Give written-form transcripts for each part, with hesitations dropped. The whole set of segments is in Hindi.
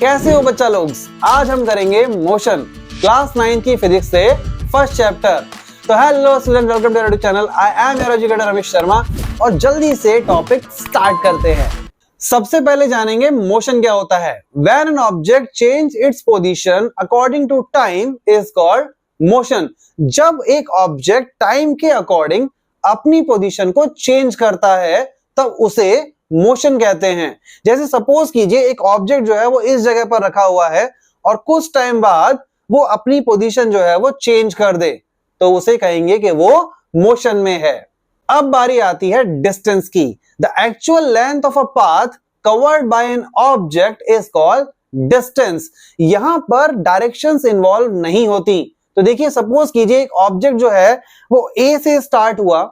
कैसे हो बच्चा लोग। आज हम करेंगे मोशन क्लास 9 की फिजिक्स से फर्स्ट चैप्टर। तो hello student, welcome to our channel. I am your educator Ramesh Sharma और जल्दी से टॉपिक स्टार्ट करते हैं। सबसे पहले जानेंगे मोशन क्या होता है। When an object change its position according to time is called motion. जब एक ऑब्जेक्ट टाइम के अकॉर्डिंग अपनी पोजीशन को चेंज करता है तब उसे मोशन कहते हैं। जैसे सपोज कीजिए एक ऑब्जेक्ट जो है वो इस जगह पर रखा हुआ है और कुछ टाइम बाद वो अपनी पोजीशन जो है वो चेंज कर दे तो उसे कहेंगे कि वो मोशन में है। अब बारी आती है डिस्टेंस की। The actual length of a path covered by an object is called distance. यहां पर डायरेक्शंस इन्वॉल्व नहीं होती। तो देखिए सपोज कीजिए एक ऑब्जेक्ट जो है वो ए से स्टार्ट हुआ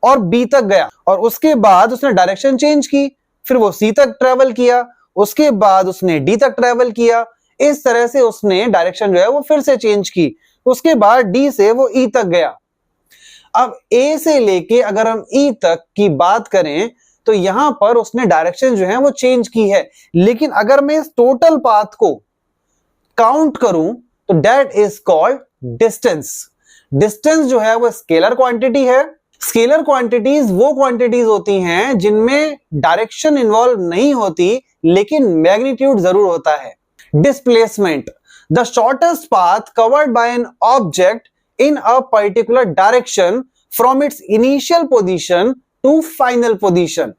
और बी तक गया और उसके बाद उसने डायरेक्शन चेंज की, फिर वो सी तक ट्रेवल किया, उसके बाद उसने डी तक ट्रेवल किया। इस तरह से उसने डायरेक्शन जो है वो फिर से चेंज की, उसके बाद डी से वो ई तक गया। अब ए से लेके अगर हम ई तक की बात करें तो यहां पर उसने डायरेक्शन जो है वो चेंज की है, लेकिन अगर मैं इस टोटल पाथ को काउंट करूं तो that is called distance. Distance जो है वो स्केलर क्वांटिटी है। स्केलर क्वांटिटीज वो क्वांटिटीज होती हैं जिनमें डायरेक्शन इन्वॉल्व नहीं होती लेकिन मैग्नीट्यूड जरूर होता है। Displacement, the shortest path covered by an object in a particular direction from its initial position to final position.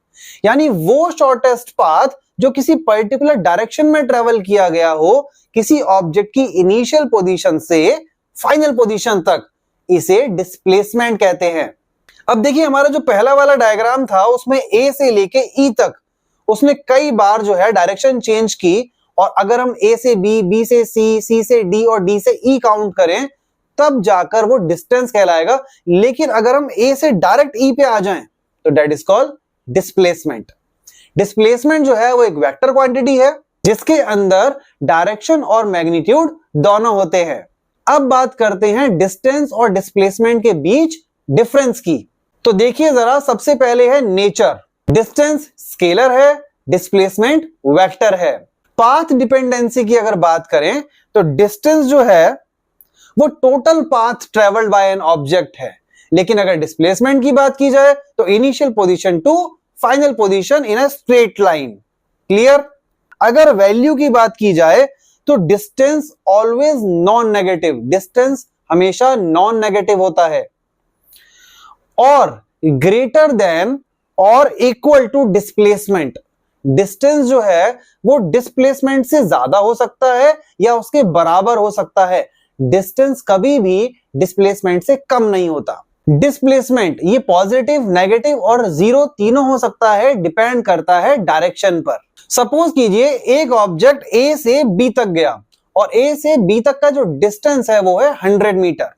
यानी वो शॉर्टेस्ट पाथ जो किसी पर्टिकुलर डायरेक्शन में ट्रेवल किया गया हो किसी ऑब्जेक्ट की इनिशियल पोजीशन से फाइनल पोजीशन तक, इसे डिस्प्लेसमेंट कहते हैं। अब देखिए हमारा जो पहला वाला डायग्राम था उसमें ए से लेके ई तक उसने कई बार जो है डायरेक्शन चेंज की और अगर हम ए से बी, बी से सी, सी से डी और डी से ई काउंट करें तब जाकर वो डिस्टेंस कहलाएगा। लेकिन अगर हम ए से डायरेक्ट ई पे आ जाएं तो that is called displacement. Displacement जो है वो एक वेक्टर क्वांटिटी है जिसके अंदर डायरेक्शन और मैग्नीट्यूड दोनों होते हैं। अब बात करते हैं डिस्टेंस और डिस्प्लेसमेंट के बीच डिफरेंस की। तो देखिए जरा, सबसे पहले है नेचर। डिस्टेंस स्केलर है, डिस्प्लेसमेंट वेक्टर है। पाथ डिपेंडेंसी की अगर बात करें तो डिस्टेंस जो है वो total path travelled by an object है, लेकिन अगर डिस्प्लेसमेंट की बात की जाए तो initial position to final position in a straight line. Clear? अगर वैल्यू की बात की जाए तो distance always non negative. Distance हमेशा नॉन नेगेटिव होता है और ग्रेटर देन और इक्वल टू डिस्प्लेसमेंट। डिस्टेंस जो है वो डिस्प्लेसमेंट से ज्यादा हो सकता है या उसके बराबर हो सकता है। डिस्टेंस कभी भी डिस्प्लेसमेंट से कम नहीं होता। डिस्प्लेसमेंट ये पॉजिटिव, नेगेटिव और जीरो तीनों हो सकता है, डिपेंड करता है डायरेक्शन पर। सपोज कीजिए एक ऑब्जेक्ट ए से बी तक गया और ए से बी तक का जो डिस्टेंस है वो है 100 मीटर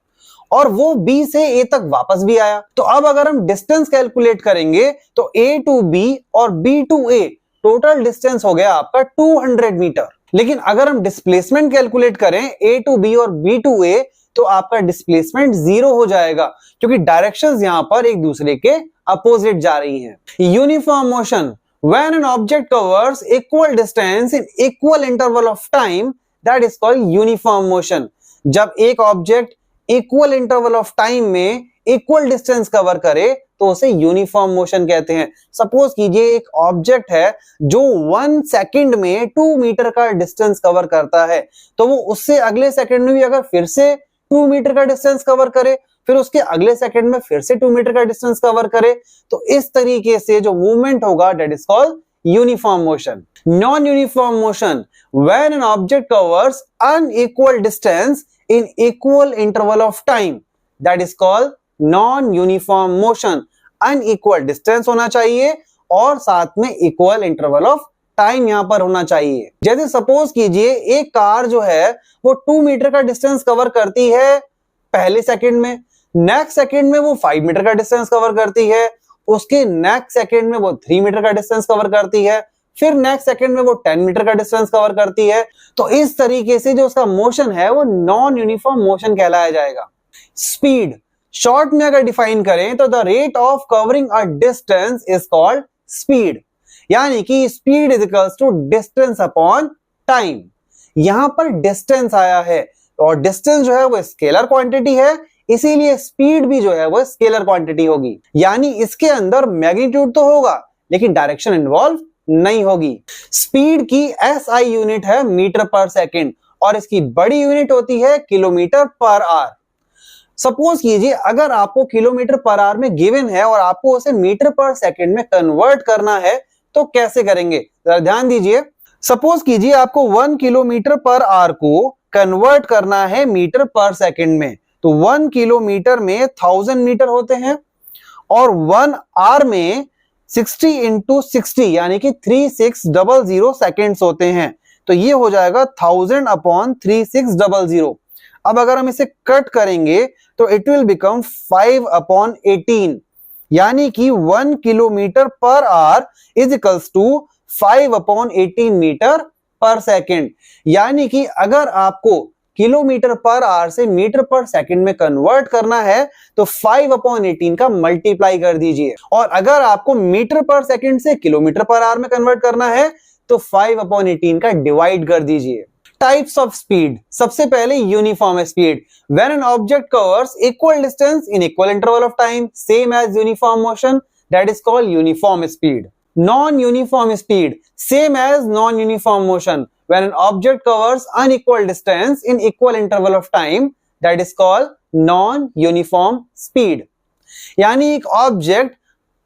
और वो बी से ए तक वापस भी आया। तो अब अगर हम डिस्टेंस कैलकुलेट करेंगे तो ए टू बी और B to A total distance हो गया आपका 200 मीटर। लेकिन अगर हम डिस्प्लेसमेंट कैलकुलेट करें ए टू बी और बी टू ए तो आपका डिस्प्लेसमेंट जीरो हो जाएगा क्योंकि डायरेक्शंस यहां पर एक दूसरे के अपोजिट जा रही हैं। Uniform motion, when an object covers equal distance in equal interval of time that is called uniform motion. जब एक object equal interval of time में इक्वल डिस्टेंस कवर करे तो उसे यूनिफॉर्म मोशन कहते हैं। सपोज कीजिए एक ऑब्जेक्ट है जो 1 सेकंड में 2 मीटर का डिस्टेंस कवर करता है तो वो उससे अगले सेकंड में भी अगर फिर से 2 मीटर का डिस्टेंस कवर करे, फिर उसके अगले सेकंड में फिर से 2 मीटर का डिस्टेंस कवर करे, तो इस तरीके से जो मूवमेंट होगा that is called uniform motion. Non uniform motion, when an object covers unequal distance in equal interval of time that is called non-uniform motion। unequal distance होना चाहिए और साथ में equal interval of time यहां पर होना चाहिए। जैसे सपोज कीजिए एक कार जो है वो 2 मीटर का डिस्टेंस कवर करती है पहले सेकंड में, नेक्स्ट सेकंड में वो 5 मीटर का डिस्टेंस कवर करती है, उसके नेक्स्ट सेकंड में वो 3 मीटर का डिस्टेंस कवर करती है, फिर नेक्स्ट सेकंड में वो 10 मीटर का डिस्टेंस कवर करती है। तो इस तरीके से जो उसका मोशन है वो नॉन यूनिफॉर्म मोशन कहलाया जाएगा। स्पीड, शॉर्ट में अगर डिफाइन करें तो the rate of covering a distance is called speed. यानी कि speed is equals to distance upon time. यहां पर डिस्टेंस आया है और डिस्टेंस जो है वो स्केलर क्वांटिटी है, इसीलिए स्पीड भी जो है वो स्केलर क्वांटिटी होगी। यानी इसके अंदर मैग्नीट्यूड तो होगा लेकिन डायरेक्शन इन्वॉल्व नहीं होगी। स्पीड की SI यूनिट है मीटर पर सेकंड और इसकी बड़ी यूनिट होती है किलोमीटर पर आवर। सपोज कीजिए अगर आपको किलोमीटर पर आवर में गिवन है और आपको उसे मीटर पर सेकंड में कन्वर्ट करना है तो कैसे करेंगे, जरा ध्यान दीजिए। सपोज कीजिए आपको 1 किलोमीटर पर आवर को कन्वर्ट करना है मीटर पर सेकंड में, तो 1 किलोमीटर में 1000 मीटर होते हैं और 1 आवर में 60 इंटू 60 यानी कि 3600 सेकेंड्स होते हैं, तो ये हो जाएगा 1000 अपॉन 3600। अब अगर हम इसे कट करेंगे तो इट विल बिकम 5 अपॉन 18 यानी कि 1 kilometre per hour is equals to 5 upon 18 metre per second. यानी कि अगर आपको किलोमीटर पर आवर से मीटर पर सेकंड में कन्वर्ट करना है तो 5 अपॉन 18 का मल्टीप्लाई कर दीजिए, और अगर आपको मीटर पर सेकंड से किलोमीटर पर आवर में कन्वर्ट करना है तो 5 अपॉन 18 का डिवाइड कर दीजिए। टाइप्स ऑफ स्पीड, सबसे पहले uniform speed, when an object covers equal distance in equal interval of time same as uniform motion, that is called uniform speed. Non uniform speed, same as non uniform motion, when an object covers unequal distance in equal interval of time, that is called non-uniform speed। यानी एक ऑब्जेक्ट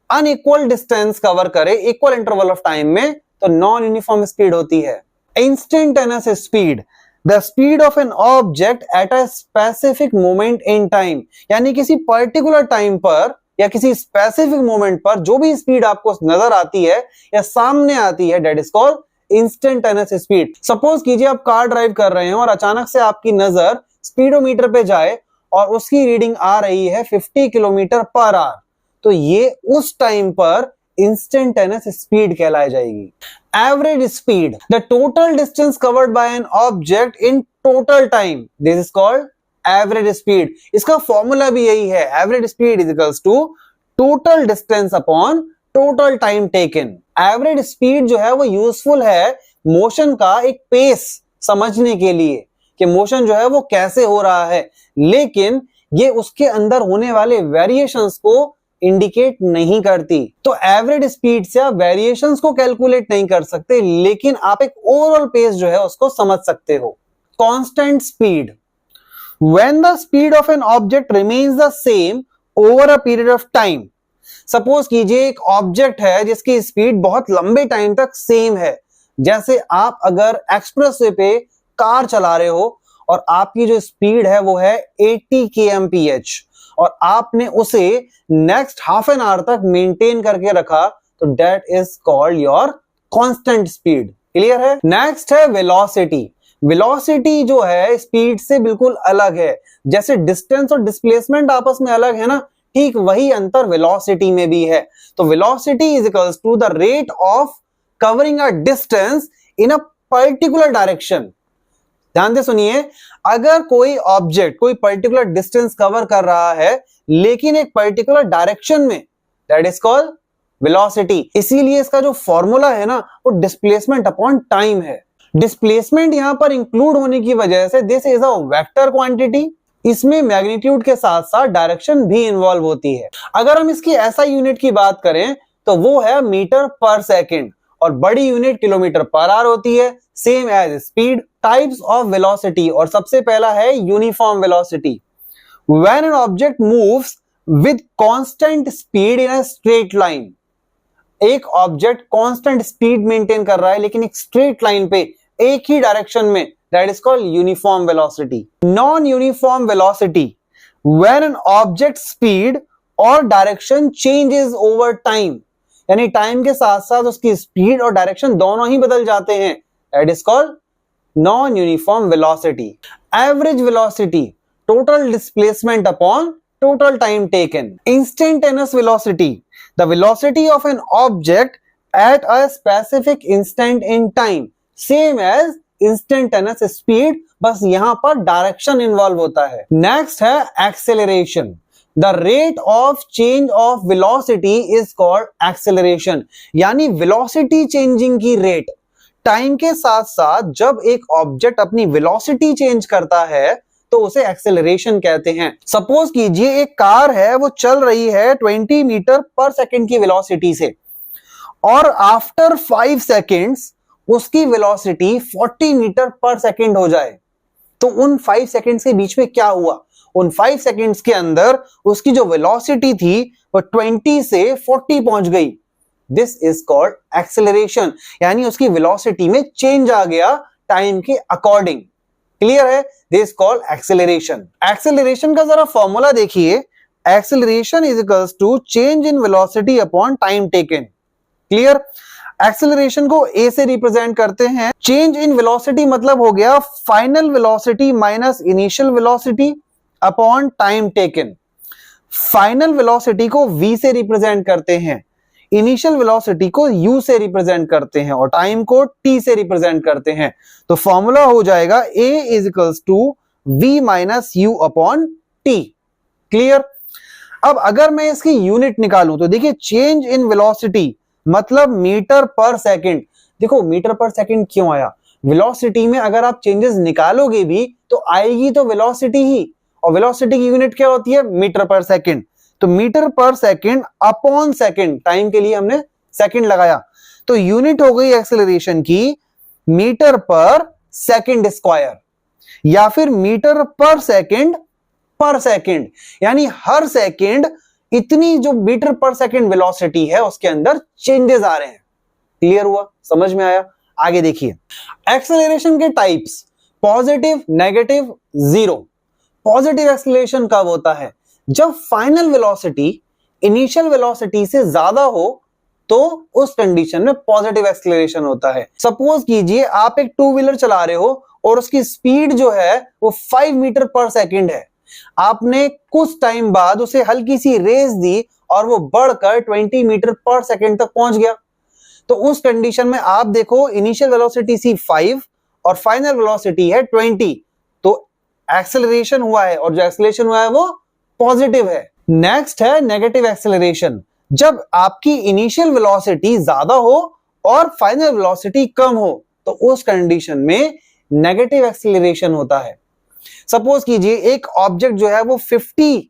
अनइक्वल डिस्टेंस कवर करे इक्वल इंटरवल ऑफ टाइम में तो नॉन यूनिफॉर्म स्पीड होती है। Instantaneous speed, the speed of an object at a specific moment in time, यानी किसी पर्टिकुलर टाइम पर या किसी स्पेसिफिक मोमेंट पर जो भी स्पीड आपको नजर आती है या सामने आती है, that is called instantaneous speed. Suppose कीजिए आप कार ड्राइव कर रहे हैं और अचानक से आपकी नजर स्पीडोमीटर पे जाए और उसकी रीडिंग आ रही है 50 किलोमीटर पर आवर, तो ये उस टाइम पर इंस्टेंटेनियस स्पीड कहलाई जाएगी। Average speed, the total distance covered by an object in total time, this is called average speed. इसका फॉर्मूला भी यही है, average speed is equals to total distance upon total time taken. Average speed जो है वो यूजफुल है मोशन का एक पेस समझने के लिए कि मोशन जो है वो कैसे हो रहा है, लेकिन ये उसके अंदर होने वाले वेरिएशंस को इंडिकेट नहीं करती। तो एवरेज स्पीड से आप वेरिएशंस को कैलकुलेट नहीं कर सकते, लेकिन आप एक ओवरऑल पेस जो है उसको समझ सकते हो। Constant speed, when the speed of an object remains the same over a period of time. Suppose कीजिए एक ऑब्जेक्ट है जिसकी स्पीड बहुत लंबे टाइम तक सेम है, जैसे आप अगर एक्सप्रेसवे पे कार चला रहे हो और आपकी जो स्पीड है वो है 80 kmph और आपने उसे नेक्स्ट हाफ एन आवर तक मेंटेन करके रखा, तो that is called your constant speed. Clear है? नेक्स्ट है वेलोसिटी। वेलोसिटी जो है स्पीड से बिल्कुल अलग है, जैसे डिस्टेंस और डिस्प्लेसमेंट आपस में अलग है ना, ठीक वही अंतर वेलोसिटी में भी है। तो velocity is equals to the rate of covering a distance in a particular direction. ध्यान से सुनिए, अगर कोई ऑब्जेक्ट कोई पर्टिकुलर डिस्टेंस कवर कर रहा है लेकिन एक पर्टिकुलर डायरेक्शन में, दैट इज कॉल्ड वेलोसिटी। इसीलिए इसका जो फॉर्मूला है ना वो डिस्प्लेसमेंट अपॉन टाइम है। डिस्प्लेसमेंट यहां पर इंक्लूड होने की वजह से this is a vector quantity, इसमें मैग्नीट्यूड के साथ साथ डायरेक्शन भी इन्वॉल्व होती है। अगर हम इसकी SI यूनिट की बात करें तो वो है मीटर पर सेकंड और बड़ी यूनिट किलोमीटर पर आवर होती है, same as speed. Types of velocity, और सबसे पहला है uniform velocity. When an object moves with constant speed in a straight line, एक ऑब्जेक्ट कांस्टेंट स्पीड मेंटेन कर रहा है लेकिन एक स्ट्रेट लाइन पे एक ही डायरेक्शन में, that is called uniform velocity। Non-uniform velocity, when an object's speed or direction changes over time, यानी टाइम के साथ साथ उसकी स्पीड और डायरेक्शन दोनों ही बदल जाते हैं, that is called non-uniform velocity। Average velocity, total displacement upon total time taken। Instantaneous velocity, the velocity of an object at a specific instant in time, same as instantaneous speed, बस यहां पर डायरेक्शन इन्वॉल्व होता है। नेक्स्ट है acceleration. The rate of change of velocity is called acceleration, यानी वेलोसिटी चेंजिंग की रेट टाइम के साथ साथ जब एक ऑब्जेक्ट अपनी वेलोसिटी चेंज करता है तो उसे एक्सेलरेशन कहते हैं। सपोज कीजिए एक कार है, वो चल रही है 20 मीटर पर सेकंड की वेलोसिटी से, और आफ्टर 5 सेकेंड्स उसकी वेलोसिटी 40 मीटर पर सेकंड हो जाए, तो उन 5 सेकेंड्स के बीच में क्या हुआ? उन 5 सेकेंड्स के अंदर उसकी जो वेलोसिटी थी वो 20 से 40 पहुंच गई। दिस इज कॉल्ड एक्सेलरेशन, यानी उसकी वेलोसिटी में चेंज आ गया टाइम के अकॉर्डिंग। क्लियर है? This called acceleration. एक्सेलरेशन का जरा फॉर्मूला देखिए, acceleration is equals to change in velocity upon time taken. Clear? Acceleration को ए से रिप्रेजेंट करते हैं। चेंज इन वेलोसिटी मतलब हो गया final velocity minus initial velocity upon time taken. Final velocity को v से रिप्रेजेंट करते हैं, इनिशियल वेलोसिटी को u से रिप्रेजेंट करते हैं और टाइम को t से रिप्रेजेंट करते हैं। तो फॉर्मूला हो जाएगा a is equals to v minus u upon t। Clear? अब अगर मैं इसकी यूनिट निकालूं तो देखिए, चेंज इन वेलोसिटी मतलब मीटर पर सेकंड। देखो मीटर पर सेकंड क्यों आया? वेलोसिटी में अगर आप चेंजेस निकालोगे भी तो आएगी तो वेलोसिटी ही, और वेलोसिटी की यूनिट क्या होती है? Metre per second. तो metre per second upon second, time के लिए हमने सेकंड लगाया, तो यूनिट हो गई एक्सेलरेशन की मीटर पर सेकंड स्क्वायर, या फिर मीटर पर सेकंड, यानी हर सेकंड इतनी जो मीटर पर सेकंड वेलोसिटी है उसके अंदर चेंजेस आ रहे हैं। क्लियर हुआ? समझ में आया? आगे देखिए, एक्सेलरेशन के types positive, negative, zero. Positive acceleration कब होता है? जब फाइनल वेलोसिटी इनिशियल वेलोसिटी से ज्यादा हो तो उस कंडीशन में पॉजिटिव एक्सेलरेशन होता है। सपोज कीजिए आप एक टू व्हीलर चला रहे हो और उसकी स्पीड जो है वो 5 मीटर पर सेकंड है। आपने कुछ टाइम बाद उसे हल्की सी रेस दी और वो बढ़कर 20 मीटर पर सेकंड तक पहुंच गया। तो उस कंडीशन में आप देखो, इनिशियल वेलोसिटी सी 5 और फाइनल वेलोसिटी है 20, तो एक्सेलरेशन हुआ है, और जो एक्सेलरेशन हुआ है वो पॉजिटिव है। नेक्स्ट है नेगेटिव एक्सेलरेशन। जब आपकी इनिशियल वेलोसिटी ज्यादा हो और फाइनल वेलोसिटी कम हो तो उस कंडीशन में नेगेटिव एक्सेलरेशन होता है। सपोज कीजिए एक ऑब्जेक्ट जो है वो 50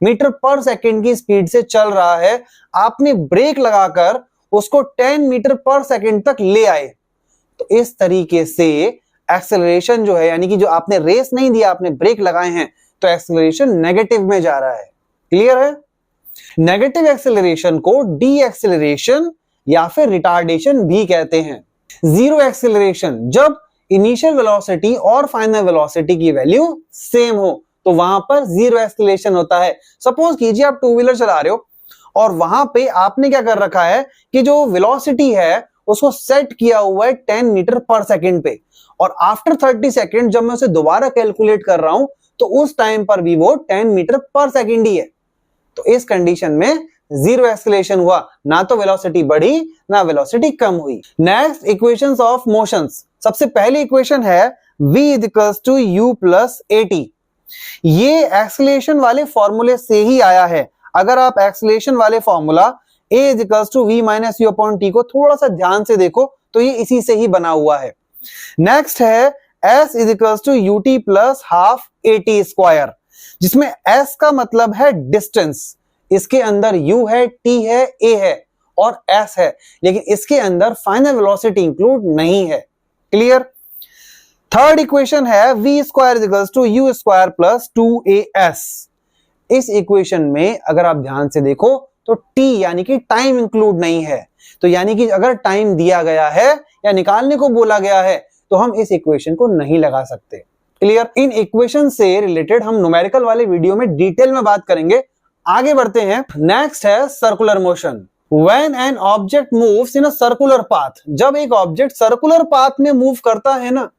मीटर पर सेकंड की स्पीड से चल रहा है, आपने ब्रेक लगाकर उसको 10 मीटर पर सेकंड तक ले आए, तो इस तरीके से एक्सेलरेशन जो है, यानी कि जो आपने रेस नहीं दिया, आपने ब्रेक लगाए हैं, तो एक्सेलरेशन नेगेटिव में जा रहा है। क्लियर है? नेगेटिव एक्सेलरेशन को डी एक्सेलरेशन या फिर रिटार्डेशन भी कहते हैं। जीरो एक्सेलरेशन, जब इनिशियल वेलोसिटी और फाइनल वेलोसिटी की वैल्यू सेम हो तो वहां पर जीरो एक्सेलरेशन होता है। सपोज कीजिए आप टू व्हीलर चला रहे हो और वहां पे आपने क्या कर रखा है कि जो वेलोसिटी है उसको सेट किया हुआ है 10 मीटर पर सेकंड पे, और आफ्टर 30 सेकंड जब मैं उसे दोबारा कैलकुलेट कर रहा हूं तो उस टाइम पर भी वो 10 मीटर पर सेकंड ही है। तो इस कंडीशन में जीरो एक्सेलरेशन हुआ, ना तो वेलोसिटी बढ़ी ना वेलोसिटी कम हुई। Next, equations of motions. सबसे पहली इक्वेशन है v equals to u plus at। ये एक्सेलरेशन वाले फॉर्मूले से ही आया है। अगर आप एक्सेलरेशन वाले formula a equals to v minus u upon t को थोड़ा सा ध्यान से देखो तो ये इसी से ही बना हुआ है। नेक्स्ट है s is equals to ut plus half at square, जिसमें s का मतलब है डिस्टेंस, इसके अंदर u है, t है, a है और s है, लेकिन इसके अंदर फाइनल वेलोसिटी इंक्लूड नहीं है। क्लियर? थर्ड इक्वेशन है v square is equals to u square plus 2as। इस इक्वेशन में अगर आप ध्यान से देखो तो t यानी कि टाइम इंक्लूड नहीं है, तो यानी कि अगर टाइम दिया गया है या निकालने को बोला गया है तो हम इस इक्वेशन को नहीं लगा सकते। क्लियर? इन इक्वेशन से रिलेटेड हम न्यूमेरिकल वाले वीडियो में डिटेल में बात करेंगे। आगे बढ़ते हैं। नेक्स्ट है circular motion. When an object moves in a circular path, जब एक ऑब्जेक्ट सर्कुलर पाथ में मूव करता है ना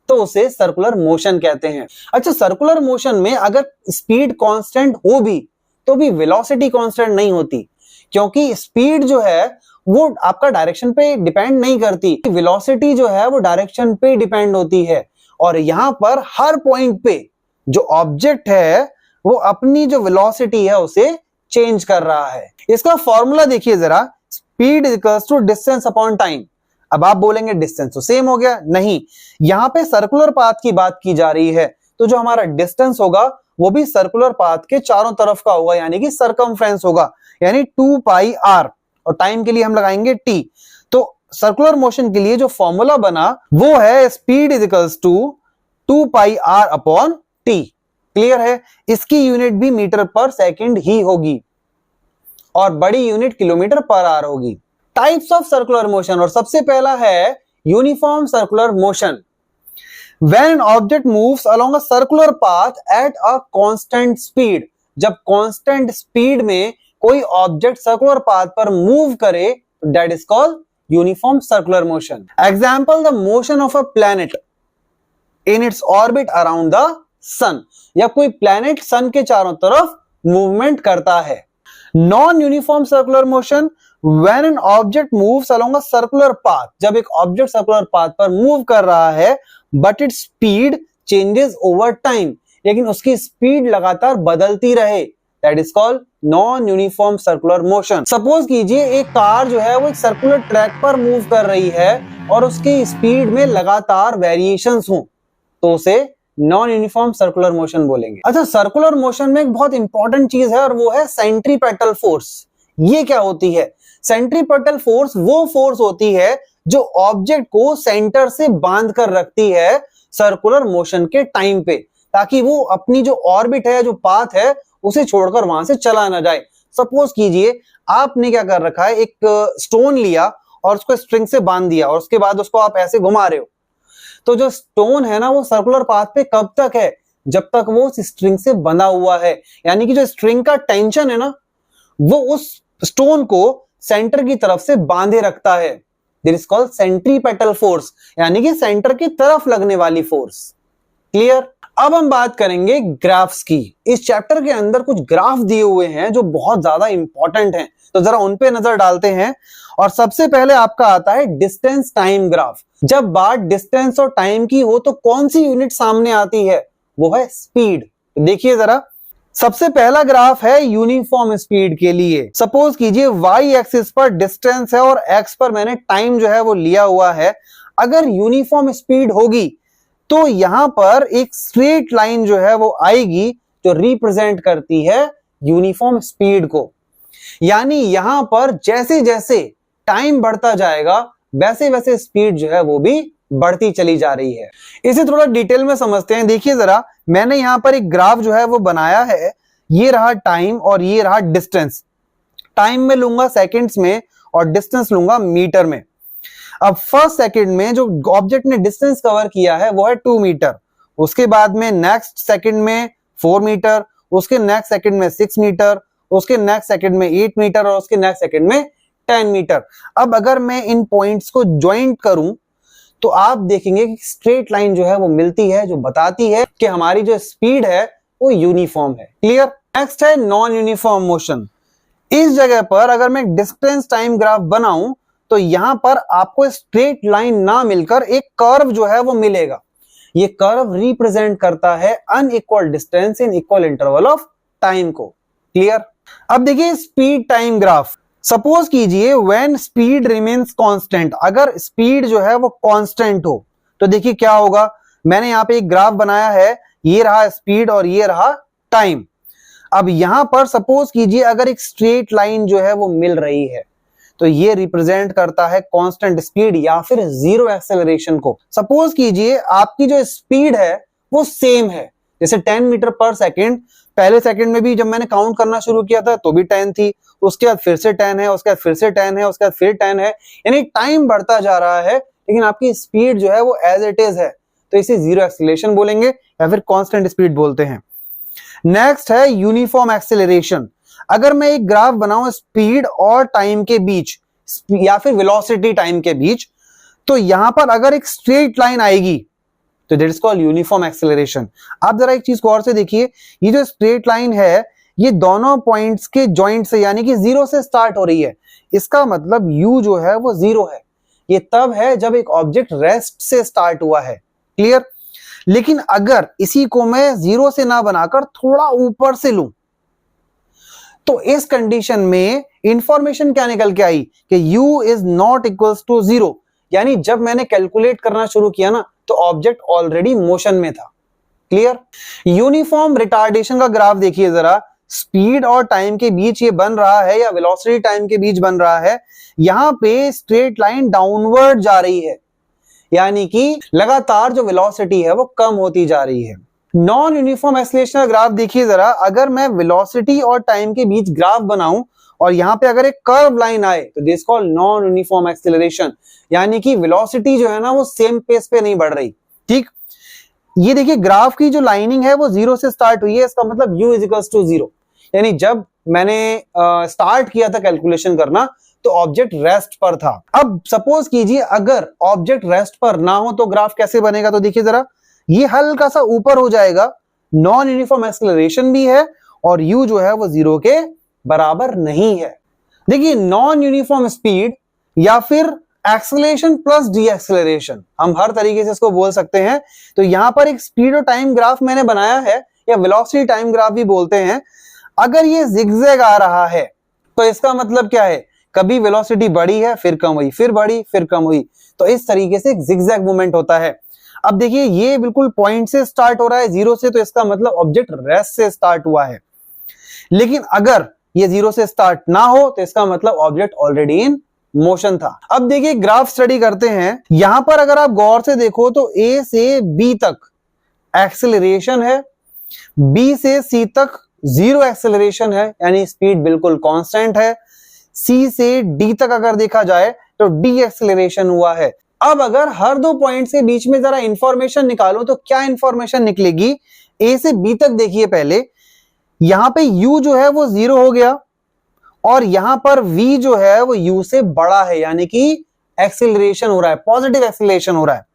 तो उसे सर्कुलर मोशन कहते हैं। अच्छा, सर्कुलर मोशन में अगर स्पीड कांस्टेंट हो भी तो भी वेलोसिटी कांस्टेंट नहीं होती, क्योंकि स्पीड जो है वो आपका डायरेक्शन पे डिपेंड नहीं करती, वेलोसिटी जो है वो डायरेक्शन पे डिपेंड होती है। और यहां पर हर पॉइंट पे जो ऑब्जेक्ट है वो अपनी जो वेलोसिटी है उसे चेंज कर रहा है। इसका फॉर्मूला देखिए जरा, speed equals to distance upon time. अब आप बोलेंगे डिस्टेंस तो सेम हो गया, नहीं, यहाँ पे सर्कुलर पाथ की बात की जा रही है, तो जो हमारा डिस्टेंस होगा वो भी सर्कुलर पाथ के चारों तरफ का होगा, यानी कि सर्कमफ्रेंस होगा, यानी 2 पाई आर, और टाइम के लिए हम लगाएंगे टी। तो सर्कुलर मोशन के लिए जो फॉर्मूला बना वो है speed is equals to 2 pi r upon t. Clear है? इसकी यूनिट भी मीटर पर सेकंड ही होगी और बड़ी यूनिट किलोमीटर पर आवर होगी। टाइप्स ऑफ सर्कुलर मोशन, और सबसे पहला है uniform circular motion. When an object moves along a circular path at a constant speed, जब कांस्टेंट स्पीड में कोई ऑब्जेक्ट सर्कुलर पाथ पर मूव करे, that is called uniform circular motion. Example, the motion of a planet in its orbit around the sun, या कोई प्लैनेट सन के चारों तरफ मूवमेंट करता है। Non uniform circular motion, when an object moves along a circular path, जब एक ऑब्जेक्ट सर्कुलर पाथ पर मूव कर रहा है but its speed changes over time, लेकिन उसकी स्पीड लगातार बदलती रहे, that is called non uniform circular motion. Suppose कीजिए एक कार जो है वो एक सर्कुलर ट्रैक पर मूव कर रही है और उसकी स्पीड में लगातार वेरिएशंस हो, तो उसे नॉन यूनिफॉर्म सर्कुलर मोशन बोलेंगे। अच्छा, सर्कुलर मोशन में एक बहुत इंपॉर्टेंट चीज है और वो है सेंट्रीपेटल फोर्स। ये क्या होती है? सेंट्रीपेटल फोर्स वो फोर्स होती है जो ऑब्जेक्ट को सेंटर से बांध कर रखती है सर्कुलर मोशन के टाइम पे, ताकि वो अपनी जो ऑर्बिट है, जो पाथ है, उसे छोड़कर वहां से चला ना जाए। सपोज कीजिए आपने क्या कर रखा है, एक स्टोन लिया और उसको स्ट्रिंग से बांध दिया और उसके बाद उसको आप ऐसे घुमा रहे हो, तो जो स्टोन है ना वो सर्कुलर पाथ पे कब तक है? जब तक वो उस स्ट्रिंग से बंधा हुआ है, यानी कि जो स्ट्रिंग का टेंशन है ना वो उस स्टोन को सेंटर की तरफ से बांधे रखता है। This is called centripetal force, यानी कि सेंटर की तरफ लगने वाली फोर्स। क्लियर? अब हम बात करेंगे ग्राफ्स की। इस चैप्टर के अंदर कुछ ग्राफ दिए हुए हैं जो बहुत ज्यादा इंपॉर्टेंट हैं, तो जरा उन पे नजर डालते हैं। और सबसे पहले आपका आता है डिस्टेंस टाइम ग्राफ। जब बात डिस्टेंस और टाइम की हो तो कौन सी यूनिट सामने आती है? वो है स्पीड। तो देखिए जरा, सबसे पहला ग्राफ है यूनिफॉर्म स्पीड के लिए। सपोज कीजिए वाई एक्सिस पर डिस्टेंस है और एक्स पर मैंने टाइम जो है वो लिया हुआ है। अगर यूनिफॉर्म स्पीड होगी तो यहां पर एक स्ट्रेट लाइन जो है वो आएगी जो रिप्रेजेंट करती है यूनिफॉर्म स्पीड को। यानी यहां पर जैसे जैसे टाइम बढ़ता जाएगा वैसे वैसे स्पीड जो है वो भी बढ़ती चली जा रही है। इसे थोड़ा डिटेल में समझते हैं। देखिए जरा, मैंने यहां पर एक ग्राफ जो है वो बनाया है। ये रहा टाइम और ये रहा डिस्टेंस। टाइम में लूंगा सेकंड्स में और डिस्टेंस लूंगा मीटर में। अब फर्स्ट सेकंड में जो ऑब्जेक्ट ने डिस्टेंस कवर किया है वो है 2 मीटर, उसके बाद में नेक्स्ट सेकंड में 4 मीटर, उसके नेक्स्ट सेकंड में 6 मीटर, उसके नेक्स्ट सेकंड में 8 मीटर और उसके नेक्स्ट सेकंड में 10 मीटर। अब अगर मैं इन पॉइंट्स को ज्वाइंट करूं तो आप देखेंगे कि स्ट्रेट लाइन जो है वो मिलती है जो बताती है कि हमारी जो स्पीड है वो यूनिफॉर्म है। क्लियर? नेक्स्ट है नॉन यूनिफॉर्म मोशन। इस जगह पर अगर मैं डिस्टेंस टाइम ग्राफ बनाऊं तो यहां पर आपको स्ट्रेट लाइन ना मिलकर एक कर्व जो है वो मिलेगा। ये कर्व रिप्रेजेंट करता है unequal distance in equal interval of time को। क्लियर? अब देखिए स्पीड टाइम ग्राफ। सपोज कीजिए व्हेन स्पीड रिमेन्स कांस्टेंट, अगर स्पीड जो है वो कांस्टेंट हो तो देखिए क्या होगा। मैंने यहां पे एक ग्राफ बनाया है, ये रहा स्पीड और ये रहा टाइम। अब यहां पर सपोज कीजिए अगर एक स्ट्रेट लाइन जो है वो मिल रही है तो ये रिप्रेजेंट करता है कांस्टेंट स्पीड या फिर जीरो एक्सेलरेशन को। सपोज कीजिए आपकी जो स्पीड है वो सेम है, जैसे 10 मीटर पर सेकंड। पहले सेकंड में भी जब मैंने काउंट करना शुरू किया था तो भी 10 थी, उसके बाद फिर से 10 है, उसके बाद फिर से 10 है, उसके बाद फिर 10 है, यानी टाइम बढ़ता जा रहा है लेकिन आपकी स्पीड जो है वो एज इट इज है, तो इसे जीरो एक्सेलरेशन बोलेंगे या फिर कांस्टेंट स्पीड बोलते हैं। नेक्स्ट है यूनिफॉर्म एक्सेलरेशन। अगर मैं एक ग्राफ बनाऊं स्पीड और टाइम के बीच या फिर वेलोसिटी टाइम के बीच, तो यहां पर अगर एक स्ट्रेट लाइन आएगी तो that is called uniform acceleration. आप जरा एक चीज को और से देखिए, ये जो स्ट्रेट लाइन है ये दोनों पॉइंट्स के जॉइंट से यानी कि जीरो से स्टार्ट हो रही है। इसका मतलब u जो है वो जीरो है। ये तब है जब एक ऑब्जेक्ट रेस्ट से स्टार्ट हुआ है। क्लियर? लेकिन अगर इसी को मैं जीरो से ना बनाकर थोड़ा ऊपर से लूं तो इस कंडीशन में इंफॉर्मेशन क्या निकल के आई कि u is not equals to zero, यानी जब मैंने कैलकुलेट करना शुरू किया ना तो ऑब्जेक्ट ऑलरेडी मोशन में था। क्लियर? यूनिफॉर्म रिटार्डेशन का ग्राफ देखिए जरा, स्पीड और टाइम के बीच ये बन रहा है या वेलोसिटी टाइम के बीच बन रहा है, यहां पे स्ट्रेट लाइन डाउनवर्ड जा रही है, यानी कि लगातार जो वेलोसिटी है वो कम होती जा रही है। नॉन यूनिफॉर्म एक्सीलरेशन का ग्राफ देखिए जरा, अगर मैं वेलोसिटी और टाइम के बीच ग्राफ बनाऊं और यहां पे अगर एक कर्व लाइन आए तो this called non uniform acceleration, यानी कि वेलोसिटी जो है ना वो सेम पेस पे नहीं बढ़ रही। ठीक, ये देखिए ग्राफ की जो लाइनिंग है वो 0 से स्टार्ट हुई है, इसका मतलब u इज टू 0, यानी जब मैंने स्टार्ट किया था कैलकुलेशन करना तो ऑब्जेक्ट रेस्ट पर था। अब सपोज कीजिए अगर ऑब्जेक्ट रेस्ट पर ना हो तो ग्राफ कैसे बनेगा, तो देखिए जरा, ये हल्का सा ऊपर हो जाएगा, नॉन यूनिफॉर्म एक्सीलरेशन भी है और u जो है वो 0 के बराबर नहीं है। देखिए नॉन यूनिफॉर्म स्पीड या फिर एक्सेलरेशन प्लस डी एक्सेलरेशन, हम हर तरीके से इसको बोल सकते हैं। तो यहां पर एक स्पीड और टाइम ग्राफ मैंने बनाया है, या वेलोसिटी टाइम ग्राफ भी बोलते हैं। अगर ये जिगजैग आ रहा है तो इसका मतलब क्या है, कभी वेलोसिटी बढ़ी है फिर कम हुई, फिर बढ़ी फिर कम हुई, तो इस तरीके से एक जिगजैग मूवमेंट होता है। अब देखिए ये बिल्कुल पॉइंट से स्टार्ट हो रहा है 0 से, तो इसका मतलब ऑब्जेक्ट रेस्ट से स्टार्ट हुआ है। लेकिन अगर ये 0 से स्टार्ट ना हो तो इसका मतलब ऑब्जेक्ट ऑलरेडी इन मोशन था। अब देखिए ग्राफ स्टडी करते हैं, यहां पर अगर आप गौर से देखो तो A से B तक एक्सेलरेशन है, B से C तक 0 एक्सेलरेशन है, यानी स्पीड बिल्कुल कांस्टेंट है। C से D तक अगर देखा जाए तो डी एक्सेलरेशन हुआ है। अब अगर हर दो पॉइंट्स के बीच में जरा इंफॉर्मेशन निकालो तो क्या इंफॉर्मेशन निकलेगी, A से B तक देखिए पहले, यहां पे U जो है वो 0 हो गया और यहां पर V जो है वो U से बड़ा है, यानी कि एक्सेलरेशन हो रहा है, पॉजिटिव एक्सेलरेशन हो रहा है।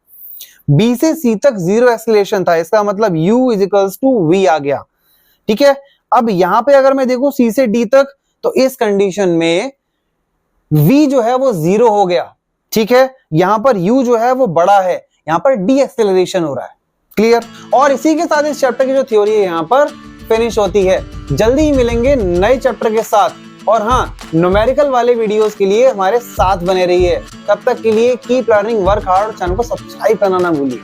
B से C तक 0 एक्सेलरेशन था, इसका मतलब U is equals to V आ गया। ठीक है, अब यहां पे अगर मैं देखूं C से D तक, तो इस कंडीशन में V जो है वो 0 हो गया। ठीक है, यहां पर U जो है वो बड़ा है, यहां पर डी एक्सेलरेशन हो रहा है। क्लियर? और इसी के साथ इस चैप्टर की जो थ्योरी है यहां पर फिनिश होती है। जल्दी ही मिलेंगे नए चैप्टर के साथ, और हाँ, न्यूमेरिकल वाले वीडियोस के लिए हमारे साथ बने रहिए। तब तक के लिए keep learning, work hard, channel को सब्सक्राइब करना ना भूलिए।